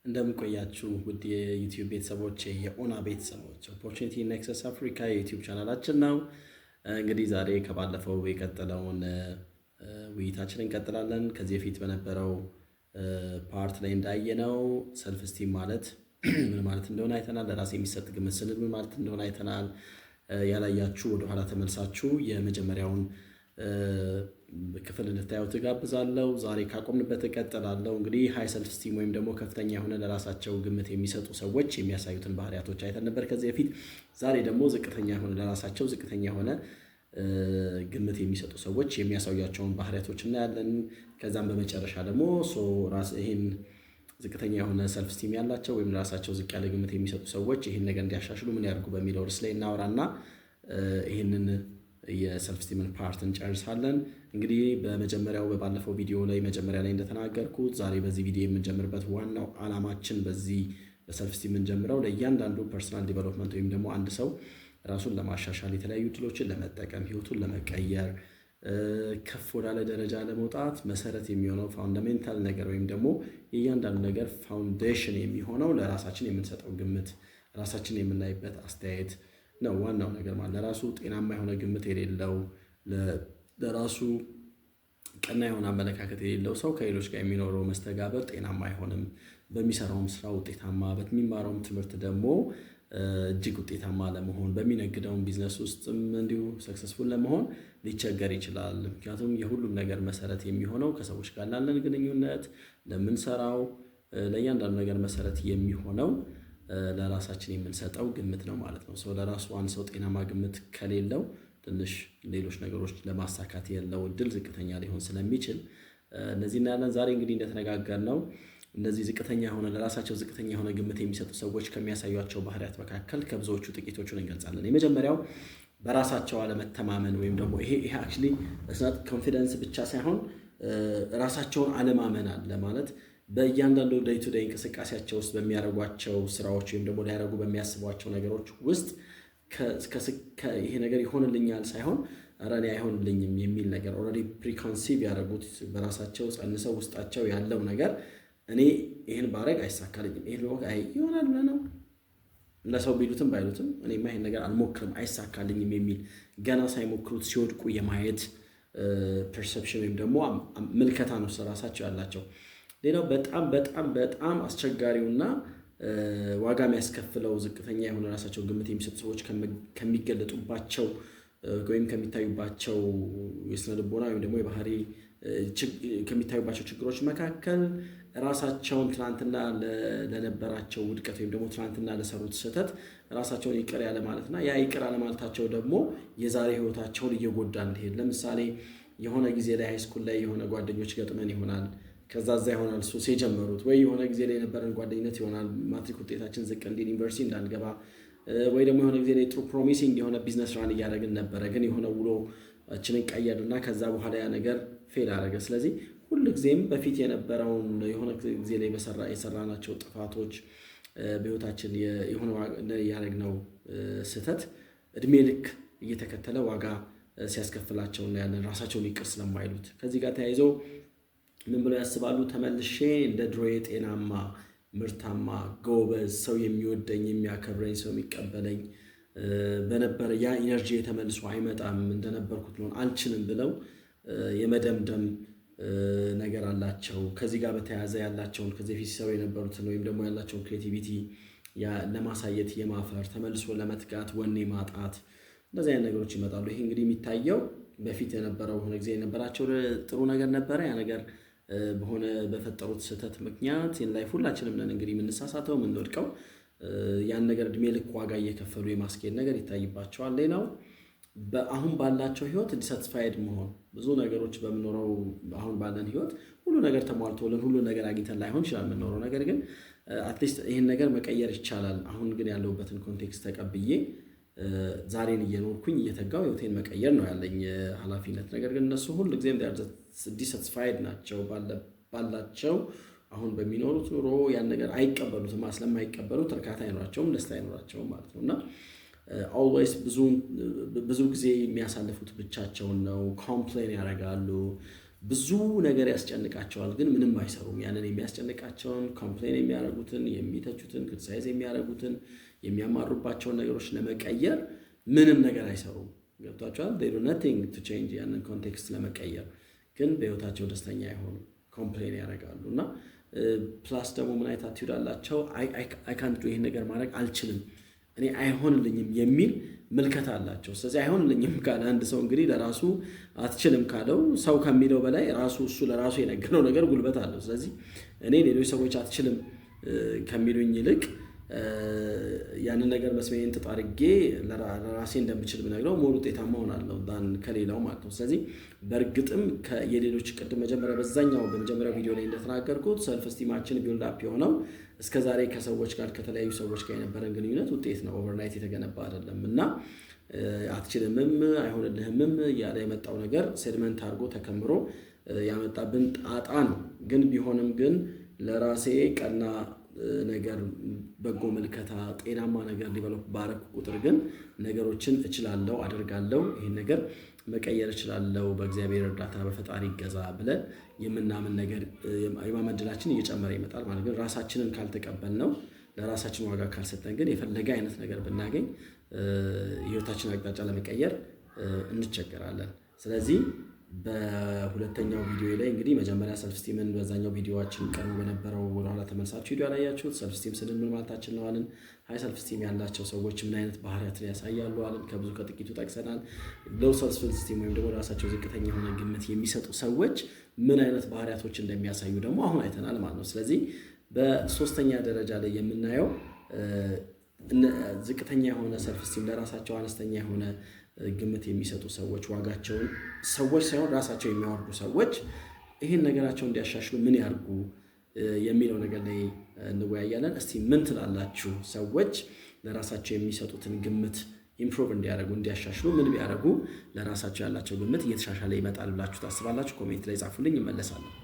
እንደምን ቆያችሁ ውድ የዩቲዩብ ቤተሰቦች የኦና ቤተሰቦች ኦፖርቹኒቲ ኔክሰስ አፍሪካ የዩቲዩብ ቻናላችን ነው። እንግዲህ ዛሬ ከባለፈው የቀጠለውን ውይይታችንን እንቀጥላለን። ከዚህ በፊት በነበረው ፓርት ላይ እንዳየነው ሰልፍ ስቲም ማለት ምን ማለት እንደሆነ አይተናል። ለራስ የሚሰጥ ግምት ስንል ምን ማለት እንደሆነ አይተናል። ያላያችሁ ወደኋላ ተመልሳችሁ የመጀመሪያውን ክፍል እንድታዩት እጋብዛለሁ። ዛሬ ካቆምንበት እቀጥላለሁ። እንግዲህ ሃይ ሰልፍ ስቲም ወይም ደግሞ ከፍተኛ የሆነ ለራሳቸው ግምት የሚሰጡ ሰዎች የሚያሳዩትን ባህሪያቶች አይተን ነበር ከዚህ በፊት። ዛሬ ደግሞ ዝቅተኛ የሆነ ለራሳቸው ዝቅተኛ የሆነ ግምት የሚሰጡ ሰዎች የሚያሳዩቸውን ባህሪያቶች እናያለን። ከዛም በመጨረሻ ደግሞ ይሄን ዝቅተኛ የሆነ ሰልፍ ስቲም ያላቸው ወይም ለራሳቸው ዝቅ ያለ ግምት የሚሰጡ ሰዎች ይሄን ነገር እንዲያሻሽሉ ምን ያደርጉ በሚለው ርዕስ ላይ እናወራና ይሄንን የሰልፍ ስቲምን ፓርት እንጨርሳለን። እንግዲህ ባለፈው ቪዲዮ ላይ መጀመሪያ ላይ እንደተናገርኩት ዛሬ በዚህ ቪዲዮ የምንጀምርበት ዋናው ዓላማችን በዚህ በሰልፍ ስቲም የምንጀምረው ለእያንዳንዱ ፐርሰናል ዲቨሎፕመንት ወይም ደግሞ አንድ ሰው ራሱን ለማሻሻል የተለያዩ ድሎችን ለመጠቀም ህይወቱን ለመቀየር ከፍ ወዳለ ደረጃ ለመውጣት መሰረት የሚሆነው ፋውንዳሜንታል ነገር ወይም ደግሞ የእያንዳንዱ ነገር ፋውንዴሽን የሚሆነው ለራሳችን የምንሰጠው ግምት፣ ራሳችን የምናይበት አስተያየት ነው። ዋናው ነገር ማለት ለራሱ ጤናማ የሆነ ግምት የሌለው ለራሱ ቀና የሆነ አመለካከት የሌለው ሰው ከሌሎች ጋር የሚኖረው መስተጋብር ጤናማ አይሆንም። በሚሰራውም ስራ ውጤታማ፣ በሚማረውም ትምህርት ደግሞ እጅግ ውጤታማ ለመሆን በሚነግደውም ቢዝነስ ውስጥም እንዲሁ ሰክሰስፉል ለመሆን ሊቸገር ይችላል። ምክንያቱም የሁሉም ነገር መሰረት የሚሆነው ከሰዎች ጋር ላለን ግንኙነት፣ ለምንሰራው ለእያንዳንዱ ነገር መሰረት የሚሆነው ለራሳችን የምንሰጠው ግምት ነው ማለት ነው። ለራሱ አንድ ሰው ጤናማ ግምት ከሌለው ትንሽ ሌሎች ነገሮች ለማሳካት ያለው እድል ዝቅተኛ ሊሆን ስለሚችል እነዚህ እናያለን። ዛሬ እንግዲህ እንደተነጋገርነው እነዚህ ለራሳቸው ዝቅተኛ የሆነ ግምት የሚሰጡ ሰዎች ከሚያሳዩቸው ባህሪያት መካከል ከብዙዎቹ ጥቂቶቹን እንገልጻለን። የመጀመሪያው በራሳቸው አለመተማመን ወይም ደግሞ ይሄ አክቹዋሊ ኮንፊደንስ ብቻ ሳይሆን ራሳቸውን አለማመን አለ ማለት በእያንዳንዱ ዴይ ቱ ዴይ እንቅስቃሴያቸው ውስጥ በሚያደርጓቸው ስራዎች ወይም ደግሞ ሊያደርጉ በሚያስቧቸው ነገሮች ውስጥ ይሄ ነገር ይሆንልኛል ሳይሆን ኧረ እኔ አይሆንልኝም የሚል ነገር ኦልሬዲ ፕሪኮንሲቭ ያደረጉት በራሳቸው ጸንሰው ውስጣቸው ያለው ነገር እኔ ይሄን ባረግ አይሳካልኝም፣ ይሄን ይሆናል ብለህ ነው ለሰው ቢሉትም ባይሉትም እኔማ ይሄን ነገር አልሞክርም አይሳካልኝም የሚል ገና ሳይሞክሩት ሲወድቁ የማየት ፐርሰፕሽን ወይም ደግሞ ምልከታ ነው ራሳቸው ያላቸው። ሌላው በጣም በጣም በጣም አስቸጋሪውና ዋጋ የሚያስከፍለው ዝቅተኛ የሆነ ራሳቸው ግምት የሚሰጡ ሰዎች ከሚገለጡባቸው ወይም ከሚታዩባቸው የስነ ልቦና ወይም ደግሞ የባህሪ ከሚታዩባቸው ችግሮች መካከል ራሳቸውን ትናንትና ለነበራቸው ውድቀት ወይም ደግሞ ትናንትና ለሰሩት ስህተት ራሳቸውን ይቅር ያለ ማለትና ያ ይቅር ያለ ማለታቸው ደግሞ የዛሬ ህይወታቸውን እየጎዳ እንዲሄድ። ለምሳሌ የሆነ ጊዜ ላይ ሃይስኩል ላይ የሆነ ጓደኞች ገጥመን ይሆናል፣ ከዛ ይሆናል ሱስ የጀመሩት፣ ወይ የሆነ ጊዜ ላይ የነበረን ጓደኝነት ይሆናል ማትሪክ ውጤታችን ዝቅ እንዲል ዩኒቨርሲቲ እንዳንገባ፣ ወይ ደግሞ የሆነ ጊዜ ላይ ጥሩ ፕሮሚሲንግ የሆነ ቢዝነስ ራን እያደረግን ነበረ፣ ግን የሆነ ውሎችንን ቀየርና ከዛ በኋላ ያ ነገር ፌል አደረገ። ስለዚህ ሁልጊዜም በፊት የነበረውን የሆነ ጊዜ ላይ የሰራናቸው ጥፋቶች በህይወታችን የሆነ ያደረግነው ስህተት እድሜ ልክ እየተከተለ ዋጋ ሲያስከፍላቸው እናያለን፣ ራሳቸውን ይቅር ስለማይሉት። ከዚህ ጋር ተያይዘው ምን ብለው ያስባሉ? ተመልሼ እንደ ድሮዬ ጤናማ፣ ምርታማ፣ ጎበዝ፣ ሰው የሚወደኝ የሚያከብረኝ፣ ሰው የሚቀበለኝ በነበረ ያ ኢነርጂ ተመልሶ አይመጣም፣ እንደነበርኩት ሊሆን አልችልም ብለው የመደምደም ነገር አላቸው። ከዚህ ጋር በተያያዘ ያላቸውን ከዚህ ፊት ሲሰሩ የነበሩትን ወይም ደግሞ ያላቸውን ክሬቲቪቲ ለማሳየት የማፈር፣ ተመልሶ ለመትጋት ወኔ ማጣት፣ እንደዚህ አይነት ነገሮች ይመጣሉ። ይሄ እንግዲህ የሚታየው በፊት የነበረው ሆነ ጊዜ የነበራቸው ጥሩ ነገር ነበረ፣ ያ ነገር በፈጠሩት ስህተት ምክንያት ላይፍ ሁላችንም ነን እንግዲህ የምንሳሳተው የምንወድቀው፣ ያን ነገር እድሜ ልክ ዋጋ እየከፈሉ የማስኬድ ነገር ይታይባቸዋል። ሌላው አሁን ባላቸው ህይወት ዲሳቲስፋይድ መሆን፣ ብዙ ነገሮች በምኖረው አሁን ባለን ህይወት ሁሉ ነገር ተሟልቶልን ሁሉ ነገር አግኝተን ላይሆን ይችላል የምንኖረው፣ ነገር ግን አትሊስት ይሄን ነገር መቀየር ይቻላል። አሁን ግን ያለሁበትን ኮንቴክስት ተቀብዬ ዛሬን እየኖርኩኝ እየተጋው ህይወቴን መቀየር ነው ያለኝ ኃላፊነት። ነገር ግን እነሱ ሁልጊዜም ዲሳቲስፋይድ ናቸው ባላቸው አሁን በሚኖሩት ኑሮ ያን ነገር አይቀበሉትም። ስለማይቀበሉት እርካታ አይኖራቸውም፣ ደስታ አይኖራቸውም ማለት ነው። እና ኦልዌይስ ብዙ ጊዜ የሚያሳልፉት ብቻቸውን ነው። ኮምፕሌን ያደርጋሉ፣ ብዙ ነገር ያስጨንቃቸዋል፣ ግን ምንም አይሰሩም። ያንን የሚያስጨንቃቸውን ኮምፕሌን የሚያደርጉትን፣ የሚተቹትን፣ ክሪቲሳይዝ የሚያደርጉትን፣ የሚያማሩባቸውን ነገሮች ለመቀየር ምንም ነገር አይሰሩም። ገብቷቸዋል። they do nothing to change ያንን ኮንቴክስት ለመቀየር፣ ግን በህይወታቸው ደስተኛ አይሆኑ፣ ኮምፕሌን ያደርጋሉ። እና ፕላስ ደግሞ ምን አይነት አቲዩድ አላቸው? አይ ካንት ዱ ይሄን ነገር ማድረግ አልችልም፣ እኔ አይሆንልኝም የሚል ምልከታ አላቸው። ስለዚህ አይሆንልኝም ካለ አንድ ሰው እንግዲህ ለራሱ አትችልም ካለው ሰው ከሚለው በላይ ራሱ እሱ ለራሱ የነገረው ነገር ጉልበት አለው። ስለዚህ እኔ ሌሎች ሰዎች አትችልም ከሚሉኝ ይልቅ ያንን ነገር መስመሬን ጥጥ አድርጌ ለራሴ እንደምችል ብነግረው ሞር ውጤታማ ሆናለሁ ከሌላው ማለት ነው። ስለዚህ በእርግጥም የሌሎች ቅድም በመጀመሪያው ቪዲዮ ላይ እንደተናገርኩት ሰልፍ ስቲማችን ቢልድ አፕ የሆነው እስከዛሬ ከሰዎች ጋር ከተለያዩ ሰዎች ጋር የነበረን ግንኙነት ውጤት ነው። ኦቨርናይት የተገነባ አይደለም እና አትችልምም አይሆንልህምም እያለ የመጣው ነገር ሴድመንት አድርጎ ተከምሮ ያመጣብን ጣጣ ነው። ግን ቢሆንም ግን ለራሴ ቀና ነገር፣ በጎ መልከታ፣ ጤናማ ነገር ዲቨሎፕ ባረኩ ቁጥር ግን ነገሮችን እችላለሁ፣ አደርጋለሁ፣ ይሄን ነገር መቀየር እችላለሁ በእግዚአብሔር እርዳታ በፈጣሪ ይገዛ ብለን የምናምን ነገር የማመድላችን እየጨመረ ይመጣል ማለት ነው። ራሳችንን ካልተቀበልነው፣ ለራሳችን ዋጋ ካልሰጠን ግን የፈለገ አይነት ነገር ብናገኝ ህይወታችን አቅጣጫ ለመቀየር እንቸገራለን። ስለዚህ በሁለተኛው ቪዲዮ ላይ እንግዲህ መጀመሪያ ሰልፍ ስቲምን በዛኛው ቪዲዮአችን ቀርቦ በነበረው ወደኋላ ተመልሳችሁ ቪዲዮ ያላያችሁት ሰልፍ ስቲም ስንል ምን ማለታችን ነው አለን። ሃይ ሰልፍ ስቲም ያላቸው ሰዎች ምን አይነት ባህሪያትን ያሳያሉ አለን። ከጥቂቱ ጠቅሰናል። ሎው ሰልፍ ስቲም ወይም ደግሞ ራሳቸው ዝቅተኛ የሆነ ግምት የሚሰጡ ሰዎች ምን አይነት ባህሪያቶች እንደሚያሳዩ ደግሞ አሁን አይተናል ማለት ነው። ስለዚህ በሶስተኛ ደረጃ ላይ የምናየው ዝቅተኛ የሆነ ሰልፍ ስቲም፣ ለራሳቸው አነስተኛ የሆነ ግምት የሚሰጡ ሰዎች፣ ዋጋቸውን ሰዎች ሳይሆን ራሳቸው የሚያወርዱ ሰዎች ይህን ነገራቸው እንዲያሻሽሉ ምን ያርጉ የሚለው ነገር ላይ እንወያያለን። እስቲ ምን ትላላችሁ? ሰዎች ለራሳቸው የሚሰጡትን ግምት ኢምፕሩቭ እንዲያደርጉ እንዲያሻሽሉ ምን ቢያደርጉ ለራሳቸው ያላቸው ግምት እየተሻሻለ ይመጣል ብላችሁ ታስባላችሁ? ኮሜንት ላይ ጻፉልኝ፣ ይመለሳለሁ።